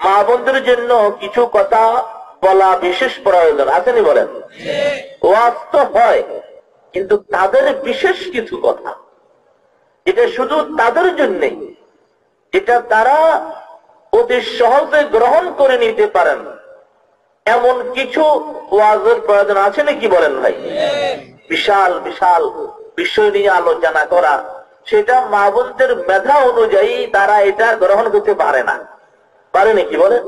মা বোনদের জন্য কিছু কথা বলা বিশেষ প্রয়োজন আসেনি বলেন? ওয়াজ তো হয়, কিন্তু তাদের বিশেষ কিছু কথা, এটা শুধু তাদের জন্যে, এটা তারা অতি সহজে গ্রহণ করে নিতে পারেন, এমন কিছু ওয়াজের প্রয়োজন আছে নাকি বলেন ভাই? বিশাল বিশাল বিষয় নিয়ে আলোচনা করা, সেটা মা বোনদের মেধা অনুযায়ী তারা এটা গ্রহণ করতে পারে না, পারে নাকি বলেন?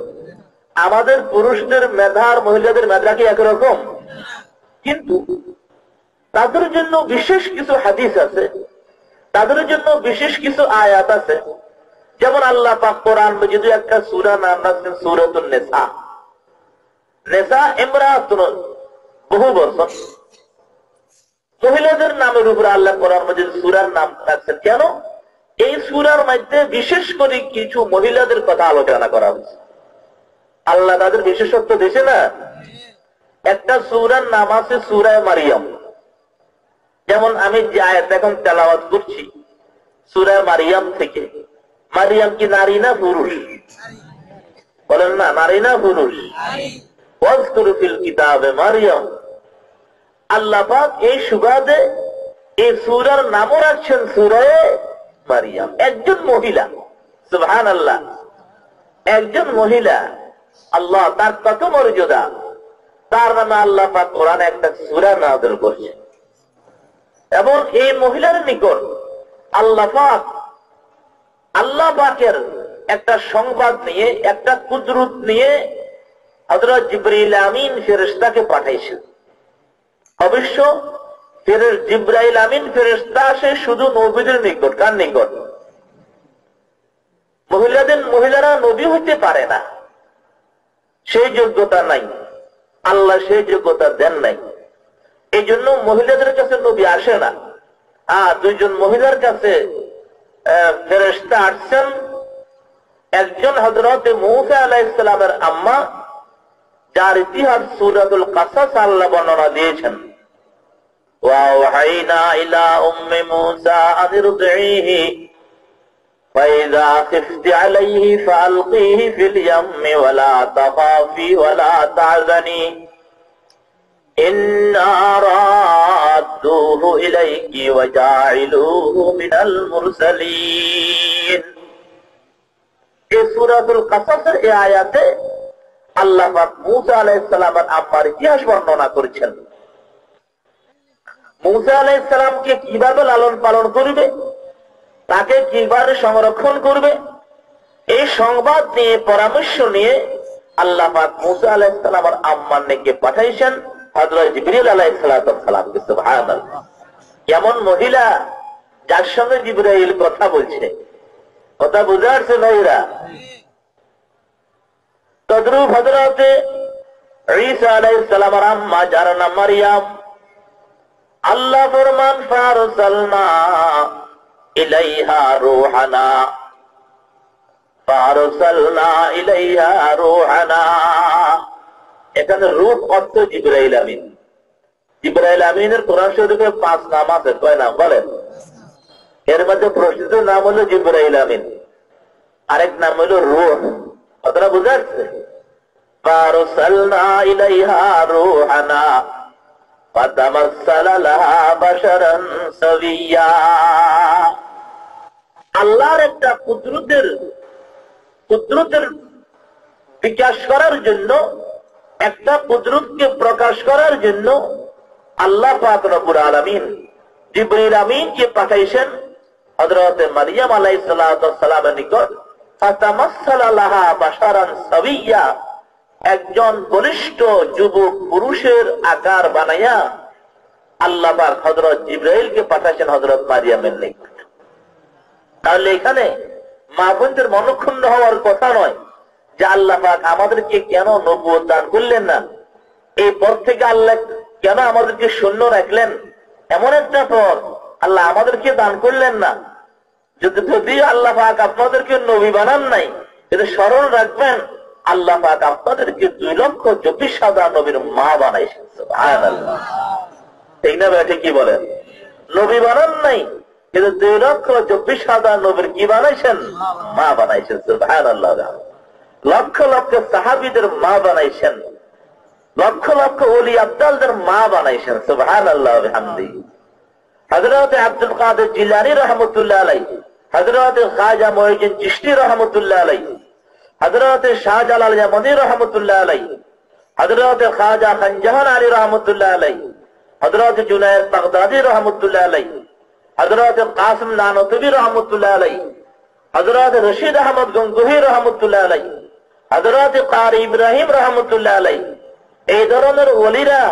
আমাদের পুরুষদের মেধা আর মহিলাদের মেধা কি একরকম? কিন্তু তাদের জন্য বিশেষ কিছু হাদিস আছে, তাদের জন্য বিশেষ কিছু আয়াত আছে। যেমন আল্লাহ পাক কোরআন মাজিদে একটা সূরা নাম রাখছেন সূরাতুন নিসা। নিসা ইমরাতুন, বহু বচন, মহিলাদের নামের উপরে আল্লাহ কোরআন মাজিদে সূরার নাম রাখছেন। কেন? এই সূরার মধ্যে বিশেষ করে কিছু মহিলাদের কথা আলোচনা করা হয়েছে। আল্লাহ তাদের বিশেষত্ব দিয়েছে না। একটা সূরার নাম আছে সূরা মারিয়াম। যেমন আমি যে আয়াত এখন তেলাওয়াত করছি সূরা মারিয়াম থেকে, মারিয়াম কি নারী না পুরুষ? বলেন না, নারী না পুরুষ? ওয়াজকুর ফিল কিতাবে মারিয়াম। আল্লাহ পাক এই সুবাদে এই সূরার নামও রাখছেন সূরা মারিয়াম। একজন মহিলা, সুবহানাল্লাহ, একজন মহিলা, আল্লাহ তার কত মর্যাদা, তার নামে আল্লাহ পাক কোরআনে একটা সূরা নাযিল করেছেন। এবং এই মহিলার নিকট আল্লাহ পাকের একটা সংবাদ নিয়ে, একটা কুদরত নিয়ে হযরত জিবরাইল আমিন ফেরেশতাকে পাঠাইছেন। অবশ্য জিবরাইল আমিন ফেরেশতা আসে শুধু নবীদের নিকট। কার নিকট? মহিলারা নবী হতে পারে না, সেই যোগ্যতা নাই, আল্লাহ সেই যোগ্যতা দেন নাই। এই জন্য মহিলাদের কাছে নবী আসে না। দুইজন মহিলার কাছে ফেরেশতা আসছেন। একজন হযরত মূসা আলাইহিস সালামের আম্মা, যার ইতিহাস সূরাতুল কাসাস আল্লাহ বর্ণনা দিয়েছেন। ওয়াওহাইনা ইলা উম্মি মূসা আন ইরদিহি ফাইযা খিফতি আলাইহি ফাআলকিহি ফিল ইয়াম্মি ওয়ালা তাখাফি ওয়ালা তাহজানি ইন্না রাদ্দুহু ইলাইকি ওয়া জাইলুহু মিনাল মুরসালিন। এই সূরাতুল কাসাসের এই আয়াতে আল্লাহ পাক মূসা আলাইহিস সালামের আম্মার ইতিহাস বর্ণনা করেছেন। মূসা আলাইহিস সালামকে কিভাবে লালন পালন করবে, তাকে কিভাবে সংরক্ষণ করবে, এই সংবাদ নিয়ে, পরামর্শ নিয়ে আল্লাহ পাক মূসা আলাইহিস সালামের আম্মার নিকে পাঠাইছেন হযরত জিবরাইল আলাইহিস সালামকে। সুবহানাল্লাহ, এমন মহিলা যার সঙ্গে জিবরাইল কথা বলছে। কথা বুঝা আসছে ভাইরা? তদ্রুপ হযরত ঈসা আলাইহিস সালামের আম্মা যার নাম মারিয়াম, আল্লাহ ফরমান ফারসালনা ইলাইহা রূহানা, ফারসালনা ইলাইহা রূহানা। এখানে রূহ অর্থ জিবরাইল আমিন। জিবরাইল আমিনের কোরআন শরীফে 5 নাম আছে। কয় নাম বলেন? এর মধ্যে প্রসিদ্ধ নাম হলো জিবরাইল আমিন, আরেক নাম হলো রূহ। কথাটা বুঝা যাচ্ছে? ফারসালনা ইলাইহা রূহানা ফাতামাসসালা লাহা বাশারান সাবিয়্যা। আল্লাহর একটা কুদরতের বিকাশ করার জন্য, একটা কুদরতকে প্রকাশ করার জন্য আল্লাহ পাক রব্বুল আলামিন জিবরাইল আমিনকে পাঠাইছেন হযরত মারিয়াম আলাইহিস সালামের নিকট। ফাতামাসসালা লাহা বাশারান সাবিয়্যা, একজন বলিষ্ঠ যুবক পুরুষের আকার বানাইয়া আল্লাহ পাক হযরত জিবরাইলকে পাঠাইছেন হযরত মারিয়ামের নিকট। তাহলে এখানে মা বোনদের মনক্ষুণ্ণ হওয়ার কথা নয় যে আল্লাহ পাক আমাদেরকে কেন নবুয়ত দান করলেন না, এই পথ থেকে আল্লাহ কেন আমাদেরকে শূন্য রাখলেন, এমন একটা পথ আল্লাহ আমাদেরকে দান করলেন না। যদি আল্লাহ পাক আপনাদেরকে নবী বানান নাই, এটা স্মরণ রাখবেন, আল্লাহ পাক আপনাদেরকে 2,24,000 নবীর মা বানাইছেন। সুবহানাল্লাহ, ঠিক না ভাই? ঠিক কি বলেন? নবী বানান নাই, কিন্তু 2,24,000 নবীর কি বানাইছেন? মা বানাইছেন। সুবহানাল্লাহ। লক্ষ লক্ষ সাহাবীদের মা বানাইছেন, লক্ষ লক্ষ ওলি আব্দালদের মা বানাইছেন। সুবহানাল্লাহ ওয়া বিহামদিহি। হযরত আব্দুল কাদের জিলানী রাহমাতুল্লাহ আলাইহি, হযরত খাজা মুঈনুদ্দিন চিশতি রাহমাতুল্লাহ আলাইহি, হযরত শাহজালাল ইয়ামানী রাহমাতুল্লাহ আলাইহি, হযরত খাজা খানজাহান আলী রাহমাতুল্লাহ আলাইহি, হযরত জুনায়েদ বাগদাদী রাহমাতুল্লাহ আলাইহি, হযরত কাসিম নানতুবী রাহমাতুল্লাহ আলাইহি, হযরত রশিদ আহমদ গঙ্গোহী রাহমাতুল্লাহ আলাইহি, হযরত কারি ইব্রাহিম রাহমাতুল্লাহ আলাইহি। এই ধরনের ওলিরা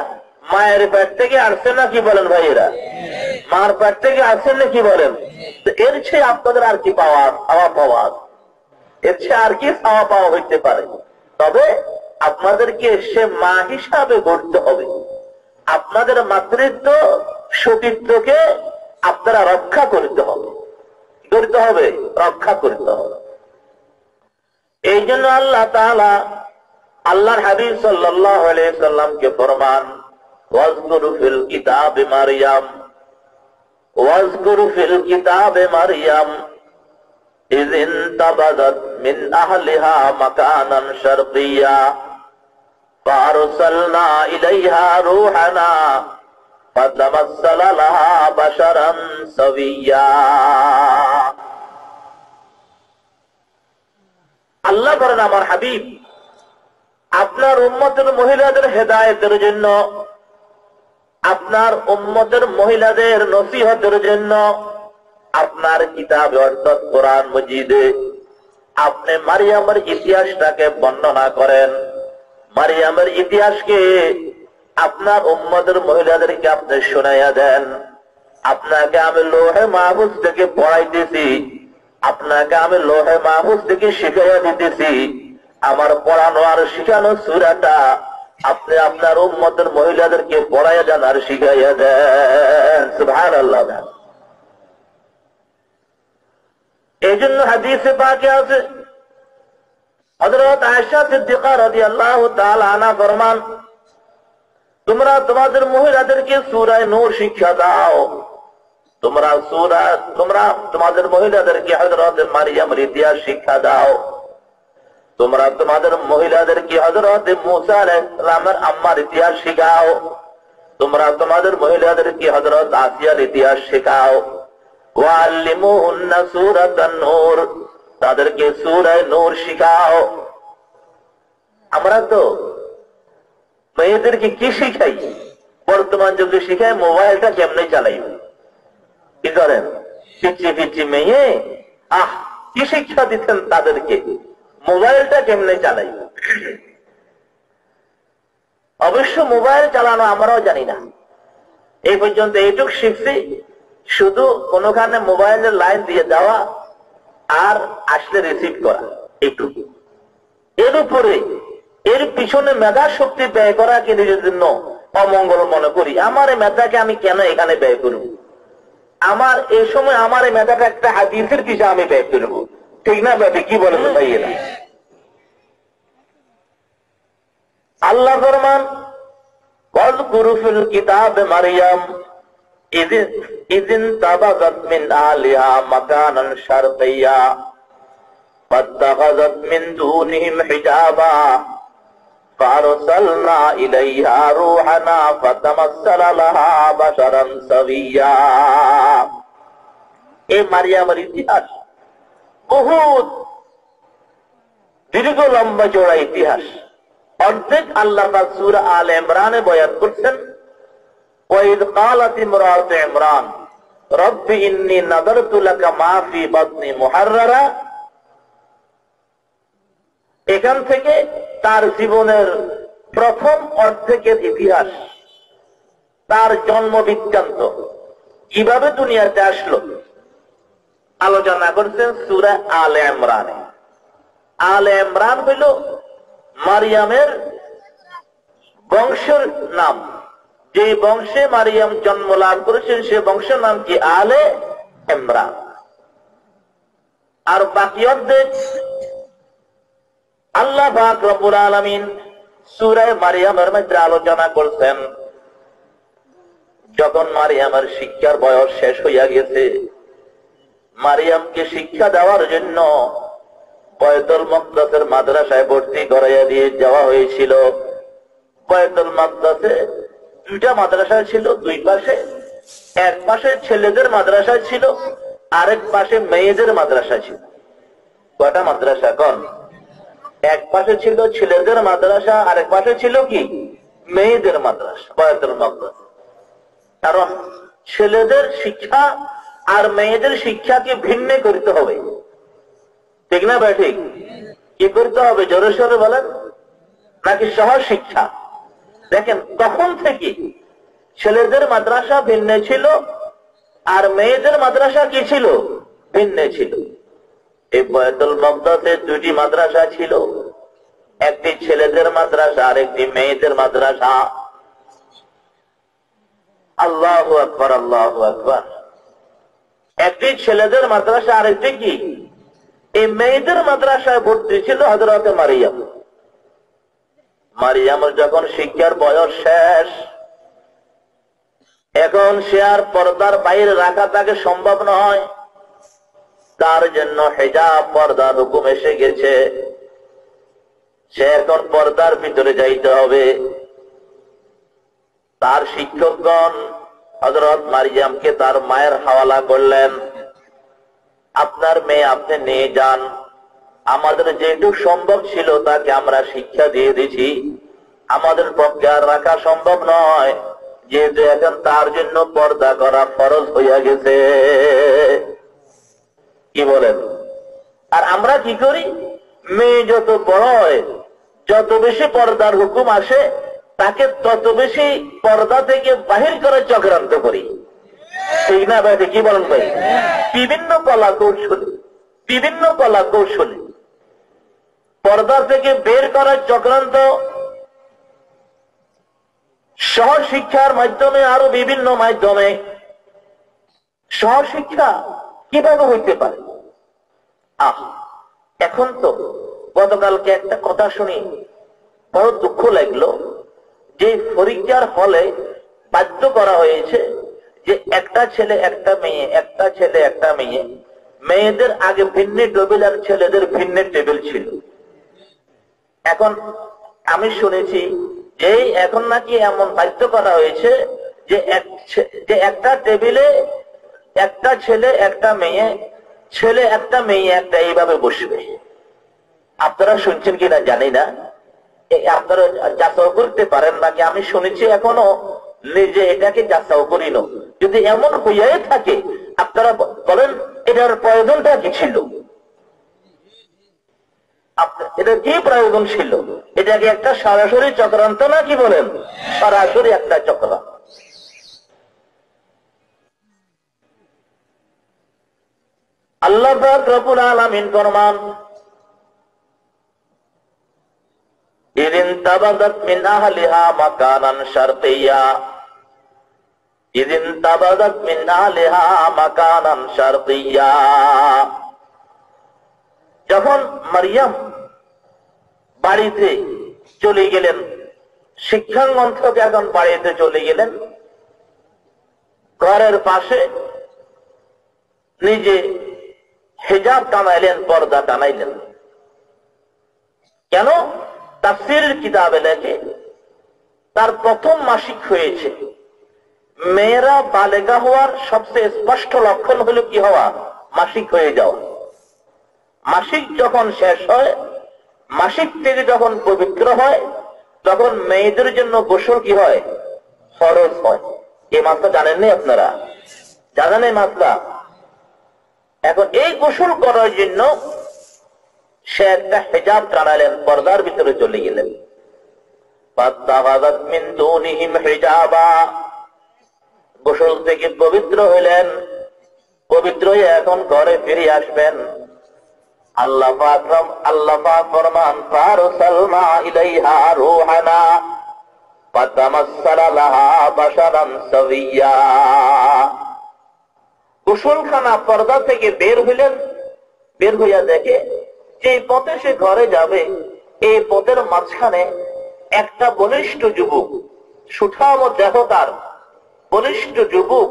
মায়ের পেট থেকে আসছে নাকি বলেন ভাইয়েরা? মার পেট থেকে আসছেন নাকি বলেন? এর চেয়ে আপনাদের আর কি পাওয়া, এর চেয়ে আর কি পাওয়া হইতে পারে? তবে আপনাদেরকে সে মা হিসাবে গড়তে হবে। আপনাদের মাতৃত্ব সতীত্বকে আপনারা রক্ষা করতে হবে, রক্ষা করতে হবে। এই জন্য আল্লাহ তাআলা আল্লাহর হাবিব সাল্লাল্লাহু আলাইহি সাল্লামকে ফরমান, ওয়াজকুরু ফিল কিতাবে মারইয়াম, ওয়াজকুরু ফিল কিতাবে মারইয়াম ইয ইনতাবাযাত মিন আহলিহা মাকানান শারকিয়্যা ফারসালনা ইলাইহা রূহানা ফাতামাসসালা লাহা বাশারান সাবিয়্যা। আল্লাহ বলেন, আমার হাবিব আপনার উম্মতের মহিলাদের হেদায়েতের জন্য, আপনার উম্মতের মহিলাদের নসিহতের জন্য আপনার কিতাবে অর্থাৎ কোরআন মজিদে আপনি মারিয়ামের ইতিহাসটাকে বর্ণনা করেন। মারিয়ামের ইতিহাসকে আপনার উম্মতের মহিলাদেরকে আপনি শোনাইয়া দেন। আপনাকে আমি লোহে মাহফুজ থেকে পড়াইতেছি, আপনাকে আমি লোহে মাহফুজ থেকে শিখাইয়া দিতেছি। আমার পড়ানো আর শিখানো সূরাটা আপনি আপনার উম্মতের মহিলাদেরকে পড়াইয়া দেন আর শিখাইয়া দেন। সুবহানাল্লাহ। এই জন্য হাদিসে পাকে আছে, হযরত আয়েশা সিদ্দিকা রাদিয়াল্লাহু তাআলা আনহা ফরমান, তোমরা তোমাদের মহিলাদেরকে সূরা নূর শিক্ষা দাও। তোমরা তোমাদের মহিলাদেরকে হযরত মারিয়ামের ইতিহাস শিক্ষা দাও। তোমরা তোমাদের মহিলাদেরকে হযরত মুসা আলাইহিস সালামের আম্মার ইতিহাস শিখাও। তোমরা তোমাদের মহিলাদেরকে হযরত আসিয়ার ইতিহাস শেখাও। ওয়াল্লিমুহুন্না সূরাতান নূর, তাদেরকে সূরা নূর শিখাও। আমরা তো মেয়েদেরকে কি শিখাই? বর্তমান যুগে শিখাই মোবাইলটা কেমনে চালাই। কি করেন? পিচ্ছি পিচ্ছি মেয়ে, কি শিক্ষা দিচ্ছেন তাদেরকে? মোবাইলটা কেমনে চালাই। অবশ্য মোবাইল চালানো আমরাও জানি না, এই পর্যন্ত এইটুক শিখছি, শুধু কোনখানে মোবাইলের লাইন দিয়ে দেওয়া আর আসলে রিসিভ করা, এইটুকু। এর উপরে এর পিছনে মেধা শক্তি ব্যয় করাকে নিজের জন্য অমঙ্গল মনে করি। আমার এই মেধাকে আমি কেন এখানে ব্যয় করব? আমার এই সময় আমার এই মেধাটা একটা হাদিসের পিছনে আমি ব্যয় করব, ঠিক না ব্যাপী? কি বলেন ভাইয়েরা? আল্লাহ ফরমান, ওয়াজকুরু ফিল কিতাবে মারইয়াম ইয ইনতাবাযাত মিন আহলিহা মাকানান শারকিয়্যা ফাত্তাখাযাত মিন দুনিহিম হিজাবা ফারসালনা ইলাইহা রূহানা ফাতামাসসালা লাহা বাশারান সাবিয়্যা। এই মারিয়ামের ইতিহাস বহুত দীর্ঘ লম্বা চওড়া ইতিহাস। অর্ধেক আল্লাহ পাক সূরা আলে ইমরানে বয়ান করছেন, ওয়াইদ ক্বালাত ইমরাতু ইমরান রব্বি ইন্নী নাযারতু লাকা মা ফি বাতনি মুহাররারা। এখান থেকে তার জীবনের প্রথম অর্ধেকের ইতিহাস, তার জন্ম বৃত্তান্ত, কিভাবে দুনিয়াতে আসলো আলোচনা করছেন সূরা আলে ইমরানে। আলে ইমরান হইল মারিয়ামের বংশের নাম। যে বংশে মারিয়াম জন্ম লাভ করেছেন সে বংশের নাম কি? আলে ইমরান। আর বাকি অর্ধেক আল্লাহ পাক রব্বুল আলামিন সূরা মারিয়ামের মধ্যে আলোচনা করছেন। যখন মারিয়ামের শিক্ষার বয়স শেষ হইয়া গেছে, মারিয়ামকে শিক্ষা দেওয়ার জন্য বায়তুল মাকদাসের মাদ্রাসায় ভর্তি করাইয়া দিয়ে যাওয়া হয়েছিল। বায়তুল মাকদাসে দুইটা মাদ্রাসা ছিল, দুই পাশে। এক পাশে ছেলেদের মাদ্রাসা ছিল, আরেক পাশে মেয়েদের মাদ্রাসা ছিল। কয়টা মাদ্রাসা কোন? এক পাশে ছিল ছেলেদের মাদ্রাসা, আরেক পাশে ছিল কি? মেয়েদের মাদ্রাসা বায়তুল মাকদাস। কারণ ছেলেদের শিক্ষা আর মেয়েদের শিক্ষাকে ভিন্ন করতে হবে, ঠিক না ভাই? ঠিক। কি করতে হবে জোরে সোরে বলেন, নাকি সহজ শিক্ষা? দেখেন তখন থেকে ছেলেদের মাদ্রাসা ভিন্ন ছিল আর মেয়েদের মাদ্রাসা কি ছিল? ভিন্ন ছিল। এই বায়তুল মাকদাসে দুটি মাদ্রাসা ছিল, একটি ছেলেদের মাদ্রাসা আর একটি মেয়েদের মাদ্রাসা। আল্লাহু আকবার, আল্লাহু আকবার। একটি ছেলেদের মাদ্রাসা আর একটি কি? এই মেয়েদের মাদ্রাসায় ভর্তি ছিল হযরত মারিয়াম। মারিয়ামের যখন শিক্ষার বয়স শেষ, এখন সে আর পর্দার বাইরে রাখা তাকে সম্ভব নয়, তার জন্য হিজাব পর্দার হুকুম এসে গেছে। সে এখন পর্দার ভিতরে যাইতে হবে। তার শিক্ষকগণ হযরত মারিয়ামকে তার মায়ের হাওয়ালা করলেন, আপনার মেয়ে আপনি নিয়ে যান, আমাদের যেটুকু সম্ভব ছিল তাকে আমরা শিক্ষা দিয়ে দিছি, আমাদের পক্ষে আর রাখা সম্ভব নয়, যেহেতু এখন তার জন্য পর্দা করা ফরজ হইয়া গেছে। কি বলেন? আর আমরা কি করি? মেয়ে যত বড় হয়, যত বেশি পর্দার হুকুম আসে, তাকে তত বেশি পর্দা থেকে বাহির করে চক্রান্ত করি, ঠিক না ভাই? কি বলেন ভাই? বিভিন্ন কলা কৌশলে পর্দা থেকে বের করার চক্রান্ত, সহশিক্ষার মাধ্যমে, আরো বিভিন্ন মাধ্যমে। সহশিক্ষা কিভাবে হইতে পারে? এখন তো গতকালকে একটা কথা শুনি বড় দুঃখ লাগলো, যে পরীক্ষার হলে বাধ্য করা হয়েছে যে একটা ছেলে একটা মেয়ে, একটা ছেলে একটা মেয়ে। মেয়েদের আগে ভিন্ন টেবিল আর ছেলেদের ভিন্ন টেবিল ছিল। এখন আমি শুনেছি যে এখন নাকি এমন বাধ্য করা হয়েছে যে একটা টেবিলে একটা ছেলে একটা মেয়ে, ছেলে একটা মেয়ে একটা, এইভাবে বসবে। আপনারা শুনছেন কিনা জানি না, আপনারা যাচাও করতে পারেন নাকি। আমি শুনেছি, এখনো নিজে এটাকে যাচাও করি না। যদি এমন হইয়াই থাকে, আপনারা বলেন এটার প্রয়োজনটা কি ছিল? এটা কি প্রয়োজন ছিল? এটা কি একটা সরাসরি চক্রান্ত না? কি বলেন? সরাসরি একটা চক্রান্ত। আল্লাহ পাক রব্বুল আলামিন ফরমান, ইদিন তাবাদাত মিন আহলিহা মাকানান শারকিয়্যা, ইদিন তাবাদাত মিন আহলিহা মাকানান শারকিয়্যা। যখন মারিয়াম বাড়িতে চলে গেলেন, শিক্ষাঙ্গন থেকে এখন বাড়িতে চলে গেলেন, ঘরের পাশে নিজে হিজাব টানাইলেন, পর্দা টানাইলেন। কেন? তাফসীরের কিতাবে লেখে তার প্রথম মাসিক হয়েছে। মেয়েরা বালেগা হওয়ার সবচেয়ে স্পষ্ট লক্ষণ হলো কি হওয়া? মাসিক হয়ে যাওয়া। মাসিক যখন শেষ হয়, মাসিক থেকে যখন পবিত্র হয়, তখন মেয়েদের জন্য গোসল কি হয়? ফরজ হয়। এই মাসলা জানেননি আপনারা? জানেন এই মাসলা? এখন এই গোসল করার জন্য সে একটা হিজাব টানালেন, পর্দার ভিতরে চলে গেলেন। ফাত্তাখাযাত মিন দুনিহিম হিজাবা, গোসল থেকে পবিত্র হইলেন। পবিত্র হয়ে এখন ঘরে ফিরে আসবেন। আল্লাহ পাক ফরমান, ফারসালনা ইলাইহা রূহানা ফাতামাসসালা লাহা বাশারান সাবিয়্যা। গোসলখানা পর্দা থেকে বের হইলেন। বের হইয়া দেখে যে পথে সে ঘরে যাবে, এই পথের মাঝখানে একটা বলিষ্ঠ যুবক, সুঠাম দেহ তার, বলিষ্ঠ যুবক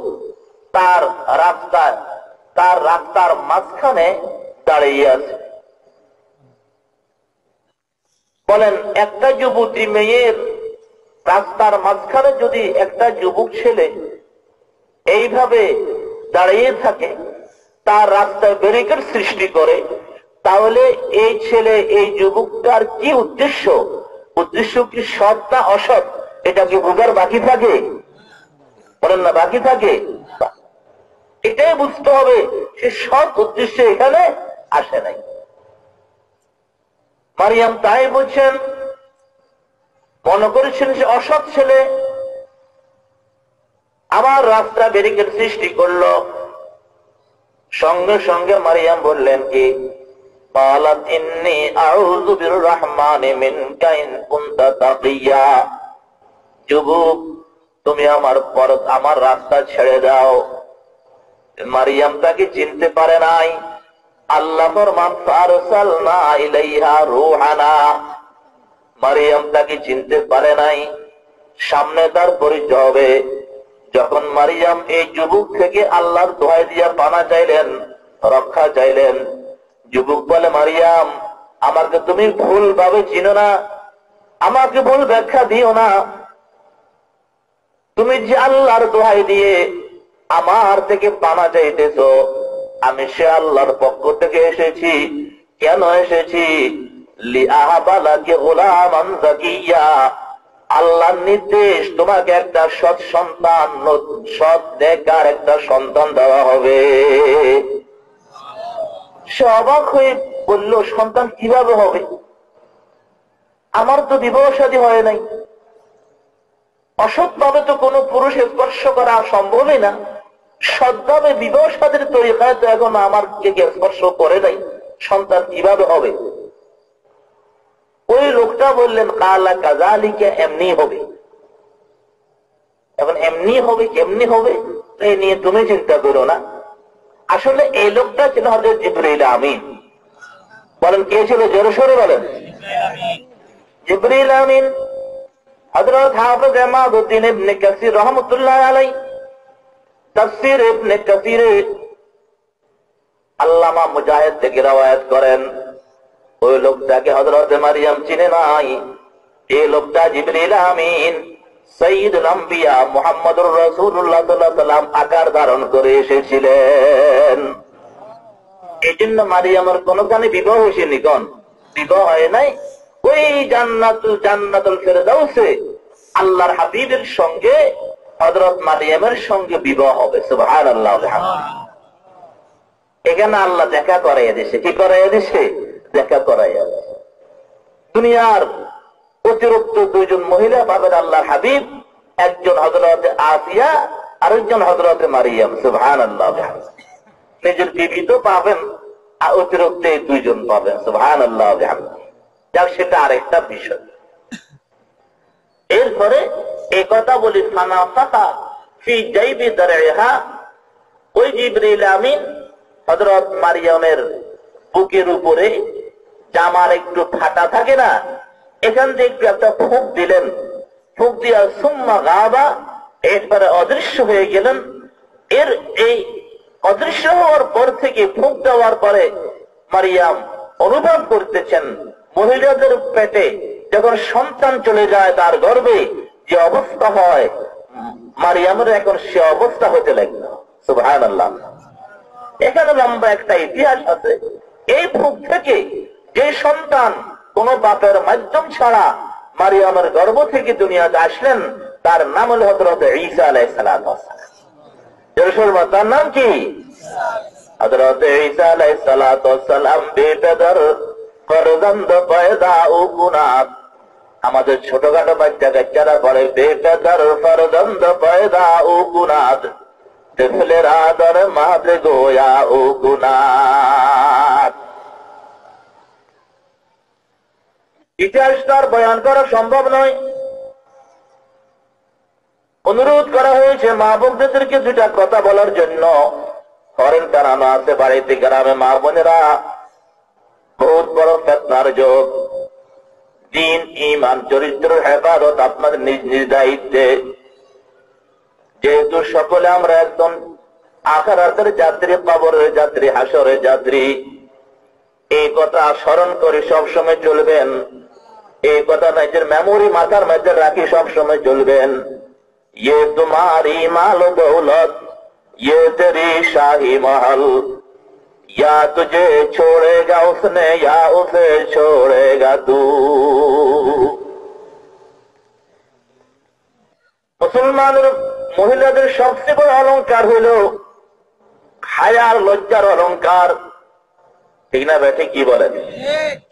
তার রাস্তার মাঝখানে দাঁড়িয়ে আছে। বলেন একটা যুবতী মেয়ের রাস্তার মাঝখানে যদি একটা যুবক ছেলে এইভাবে দাঁড়িয়ে থাকে, তার রাস্তায় ব্যারিকেড সৃষ্টি করে, তাহলে এই ছেলে এই যুবকটার কি উদ্দেশ্য? উদ্দেশ্য কি সৎ না অসৎ? এটা কি বোঝার বাকি থাকে? বলেন না, বাকি থাকে? এটাই বুঝতে হবে সে সৎ উদ্দেশ্যে এখানে আসে নাই। মারিয়াম তাই বলছেন, মনে করেছেন সে অসৎ ছেলে, আমার রাস্তা ব্যারিকেড সৃষ্টি করলো। সঙ্গে সঙ্গে মারিয়াম বললেন কি, قالت إني أعوذ بالرحمن منك إن كنت تقيا। যুবক, তুমি আমার রাস্তা ছেড়ে দাও। মারিয়াম তাকে চিনতে পারে নাই। আল্লাহ ফরমান ফারসালনা ইলাইহা রূহানা। মারিয়াম তাকে চিনতে পারে নাই। সামনে তার পরিচয় হবে যখন মারিয়াম এই যুবক থেকে আল্লাহর দোহাই দিয়া পানা চাইলেন, রক্ষা চাইলেন। যুবক বলে, মারিয়াম, আমাকে তুমি ভুল ভাবে চিনো না, আমাকে ভুল ব্যাখ্যা দিও না। তুমি যে আল্লাহর দোহাই দিয়ে আমার থেকে পানা চাইতেছ, আমি সে আল্লাহর পক্ষ থেকে এসেছি। কেন এসেছি? লিআহাবা লাকি গুলামান যাকিয়া। আল্লাহর নির্দেশ, তোমাকে একটা সৎ সন্তান, সৎ নেককার একটা সন্তান দেওয়া হবে। সে অবাক হয়ে বলল, সন্তান কিভাবে হবে? আমার তো বিবাহ শাদী হয় নাই, অসৎ ভাবে তো কোনো পুরুষ স্পর্শ করা সম্ভবই না, সৎভাবে বিবাহ শাদীর তরিকায় তো এখন আমার স্পর্শ করে নাই, সন্তান কিভাবে হবে? ওই লোকটা বললেন, কালা কাযালিকা, এমনি হবে। এখন এমনি হবে, কেমনি হবে এই নিয়ে তুমি চিন্তা করো না। আসলে এই লোকটা ছিল হযরত জিবরাইল আমিন। বলেন, কে ছিল? জোরে সোরে বলেন। জিবরাইল আমিন। হযরত হাফেজ ইমাদউদ্দিন ইবনে কাসির রাহমাতুল্লাহ আলাইহি তাফসীর ইবনে কাসিরে আল্লামা মুজাহিদ থেকে রওয়ায়াত করেন, ওই লোকটাকে হযরত মারিয়াম চিনে নাই। এই লোকটা জিবরাইল আমিন, সাইয়্যিদুল আম্বিয়া মুহাম্মদুর রাসূলুল্লাহ সাল্লাল্লাহু আলাইহি ওয়াসাল্লাম আকার ধারণ করে এসেছিলেন। এই জন্য মারিয়ামের কোনখানে বিবাহ হয়নি, কোন বিবাহ হয় নাই। ওই জান্নাতুল ফেরদাউসে আল্লাহর হাবিবের সঙ্গে হযরত মারিয়ামের সঙ্গে বিবাহ হবে। সুবহানাল্লাহ। এখানে আল্লাহ দেখা করাইয়া দিয়েছে। কি করাইয়া দিয়েছে? দেখা করাইয়া দিয়েছে। দুনিয়ার অতিরিক্ত দুইজন মহিলা পাবেন আল্লাহর হাবিব, একজন হযরত আসিয়া, আরেকজন হযরত মারিয়াম। সুবহানাল্লাহ। নিজের বিবি তো পাবেন, আর অতিরিক্ত দুইজন পাবেন। সুবহানাল্লাহ। যাক, সেটা আরেকটা বিষয়। এরপরে এই কথা বলি, ফানাফাখা ফি জাইবি দারইহা। ওই জিবরাইল আমিন হযরত মারিয়ামের বুকের উপরে জামার একটু ফাটা থাকে না, এখান থেকে একটু একটা ফুঁক দিলেন। ফুঁক দিয়া সুম্মা গাবা, এরপরে অদৃশ্য হয়ে গেলেন। এই অদৃশ্য হওয়ার পর থেকে ফুঁক দেওয়ার পরে মারিয়াম অনুভব করতেছেন মহিলাদের পেটে যখন সন্তান চলে যায়, তার গর্ভে যে অবস্থা হয়, মারিয়ামের এখন সে অবস্থা হতে লাগলো। সুবহানাল্লাহ। এখানে লম্বা একটা ইতিহাস আছে। এই ফুঁক থেকে যে সন্তান কোন বাপের মাধ্যম ছাড়া মারিয়ামের গর্ভ থেকে দুনিয়াতে আসলেন, তার নাম হল হযরত ঈসা আলাইহিস সালাম। তার নাম কি? হযরত ঈসা আলাইহিস সালাম বেপেদার ফরজন্দ পয়দা ও গুনাত। আমাদের ছোটখাটো বাচ্চা কাচ্চারা বলে বেপেদার ফরজন্দ পয়দা ও গুনাত, তেফলের আদর মাদে গোয়া ও গুনাত। ইতিহাস তার বয়ান করা সম্ভব নয়। অনুরোধ করা হয়েছে মা বোনদেরকে দুটা কথা বলার জন্য। হরেন টানানো আছে বাড়িতে, গ্রামে মা বোনেরা বহুত বড় ফেতনার যোগ। দিন, ঈমান, চরিত্রের হেফাজত আপনাদের নিজ নিজ দায়িত্বে। যেহেতু সকলে আমরা একদম আখিরাতের যাত্রী, কবরের যাত্রী, হাসরের যাত্রী, এই কথা স্মরণ করে সবসময় চলবেন। এই কথা নিজের মেমোরি মাথার মধ্যে রাখি, সব সময় চলবেন। ये तुम्हारी माल दौलत, ये तेरी शाही महल, या तुझे छोड़ेगा उसने या उसे छोड़ेगा तू। মুসলমানের মহিলাদের সবচেয়ে বড় অলংকার হইল হায়ার, লজ্জার অলংকার। ঠিক না বেঠে? কি বলেন?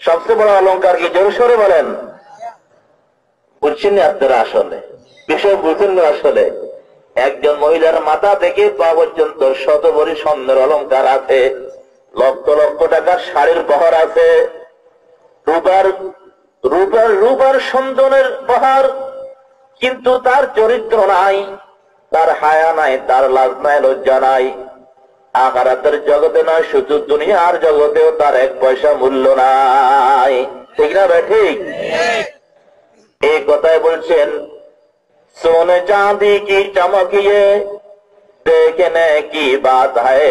সবচেয়ে বড় অলংকার কি? জোরে সরে বলেন। বুঝছেন না আপনারা? আসলে বিষয় বুঝছেন না। আসলে একজন মহিলার মাথা থেকে পা পর্যন্ত শত ভরি স্বর্ণের অলংকার আছে, লক্ষ লক্ষ টাকার শাড়ির বহর আছে, রূপার সন্দনের বহর, কিন্তু তার চরিত্র নাই, তার হায়া নাই, তার লাজ নাই, লজ্জা নাই। আখিরাতের জগতে নয়, শুধু দুনিয়ার জগতেও তার এক পয়সা মূল্য নাই। ঠিক না ভাই? ঠিক। এই কথাই বলছেন, सोने चांदी की चमक ये देखने की बात है,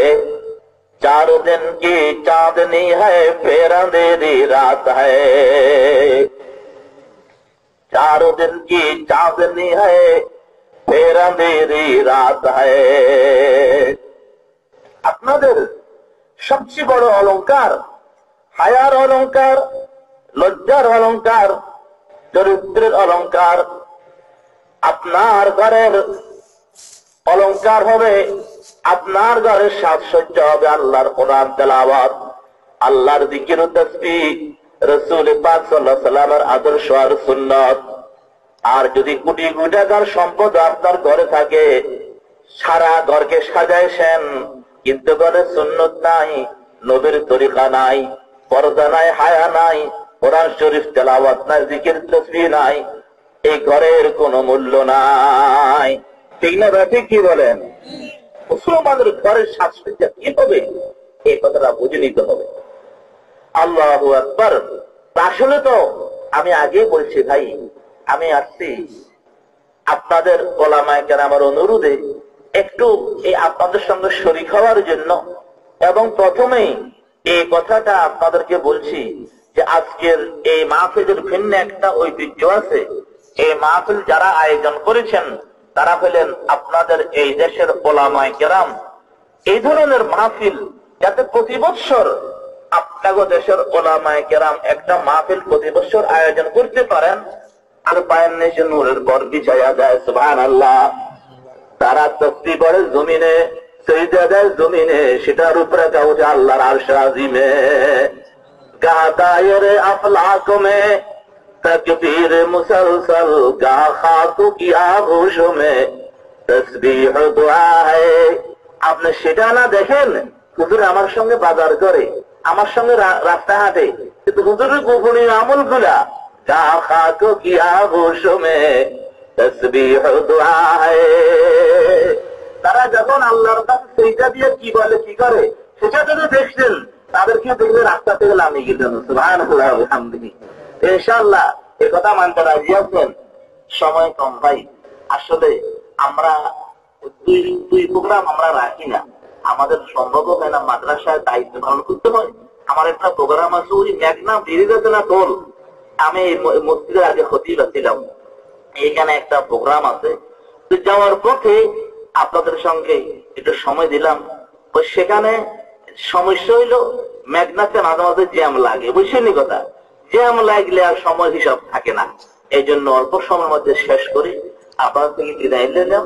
4 दिन की चांदनी है फिर अंधेरी रात है, 4 दिन की चांदनी है फिर अंधेरी रात है। আপনাদের সবচেয়ে বড় অলংকার হায়ার অলংকার, লজ্জার অলংকার, চরিত্রের অলংকার। আপনার ঘরের অলংকার হবে, আপনার ঘরের সাজসজ্জা হবে আল্লাহর কোরআন তেলাওয়াত, আল্লাহর জিকির ও তাসবিহ, রাসূল পাক সাল্লাল্লাহু আলাইহি ওয়াসাল্লামের আদর্শ আর সুন্নাত। আর যদি কোটি কোটি টাকার সম্পদ আপনার ঘরে থাকে, সারা ঘরকে সাজাইছেন, কিন্তু ঘরে সুন্নত নাই, নবীর তরিকা নাই, পর্দা নাই, হায়া নাই, কোরআন শরীফ তেলাওয়াত নাই, জিকির তাসবিহ নাই, এই ঘরের কোনো মূল্য নাই। ঠিক না ভাই? ঠিক। কি বলেন? মুসলমানের ঘরের সাজসজ্জা কি হবে, এই কথাটা বুঝে নিতে হবে। আল্লাহু আকবার। আসলে তো আমি আগে বলছি ভাই, আমি আসছি আপনাদের ওলামায়ে কেরামের অনুরোধে একটু এই আপনাদের সঙ্গে শরীক হওয়ার জন্য, এবং প্রথমেই এই কথাটা আপনাদেরকে বলছি যে আজকের এই মাহফিলের ভিন্ন একটা ঐতিহ্য আছে। এই মাহফিল যারা আয়োজন করেছেন তারা হলেন আপনাদের এই দেশের ওলামায়ে কেরাম। এই ধরনের মাহফিল যাতে প্রতি বছর আপনাদের দেশের ওলামায়ে কেরাম একটা মাহফিল প্রতি বছর আয়োজন করতে পারেন, আর পায়ের নিচে নূরের পর বিছায়া যায়, সুবহানাল্লাহ। তারা তাসবিহ পড়ে জমিনে, সিজদা দেয় জমিনে, সেটার উপরে কাউকে আল্লাহর আরশ আজিমে, गा दायरे अफलाक में तकबीर मुसलसल, गा खाकू की आगोशों में तस्बीह दुआ है। আপনি সেটা না দেখেন, হুজুর আমার সঙ্গে বাজার করে, আমার সঙ্গে রাস্তা হাঁটে, কিন্তু হুজুরের গোপনীয় আমলগুলা गा खाकू की आगोशों में तस्बीह दुआ है। তারা যখন আল্লাহর কাছে সেইটা দিয়ে কি বলে কি করে সেটা যদি দেখছেন, তাদেরকে দেখলে রাস্তা থেকে নামিয়ে গেলেন। সুবহানাল্লাহ আলহামদুলিল্লাহ। ইনশাআল্লাহ এই কথা মানতে রাজি আছেন? সময় কম ভাই। আসলে আমরা দুই প্রোগ্রাম আমরা রাখি না, আমাদের সম্ভব হয় না, মাদ্রাসায় দায়িত্ব পালন করতে হয়। আমার একটা প্রোগ্রাম আছে ওই মেঘনা বেরিয়ে না তোল, আমি মসজিদের আগে খতিব ছিলাম, এখানে একটা প্রোগ্রাম আছে। তো যাওয়ার পথে আপনাদের সঙ্গে একটু সময় দিলাম। ওই সেখানে সমস্যা হইলো মেঘনাতে মাঝে মাঝে জ্যাম লাগে, বুঝছেন কথা? জ্যাম লাগলে আর সময় হিসাব থাকে না। এই জন্য অল্প সময়ের মধ্যে শেষ করি, আপনার থেকে বিদায় নিলাম।